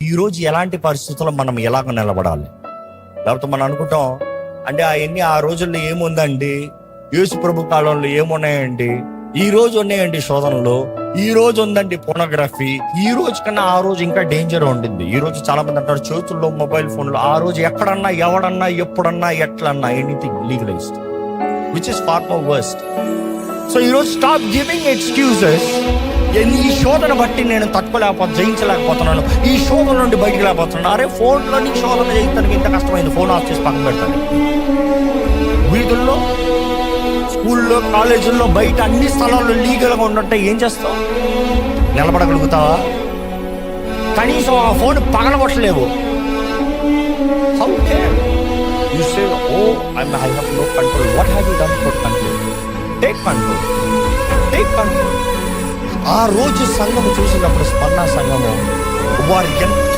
ఈ రోజు ఎలాంటి పరిస్థితుల్లో మనం ఎలాగ నిలబడాలి? లేకపోతే మనం అనుకుంటాం అంటే అవన్నీ ఆ రోజుల్లో ఏముందండి, యేసు ప్రభు కాలంలో ఏమున్నాయండి, ఈ రోజు ఉన్నాయండి శోధనలు, ఈ రోజు ఉందండి పోనోగ్రఫీ, ఈ రోజు కన్నా ఆ రోజు ఇంకా డేంజర్ ఉండింది. ఈ రోజు చాలా మంది అంటారు చేతుల్లో మొబైల్ ఫోన్లు. ఆ రోజు ఎక్కడన్నా ఎవడన్నా ఎప్పుడన్నా ఎట్లన్నా anything legalized, which is far more worst. So ఈరోజు స్టాప్ గివింగ్ ఎక్స్క్యూజెస్. ఈ శోధన బట్టి నేను జయించలేకపోతున్నాను, ఈ శోధన నుండి బయటికి లేకపోతున్నాను. అరే ఫోన్లో నీకు శోధన జయించడానికి ఇంత కష్టమైంది, ఫోన్ ఆఫ్ చేసి పక్కన పెడతాను. వీధుల్లో, స్కూల్లో, కాలేజీల్లో, బయట అన్ని స్థలాల్లో లీగల్గా ఉన్నట్టే ఏం చేస్తావు? నిలబడగలుగుతావా? కనీసం ఆ phone పగలగొట్టలేవు. How dare you say, oh, I have no control. What have you done for control? Take control. Take control. ఆ రోజు సంఘము చూసినప్పుడు స్పందన సంఘము వారు ఎంత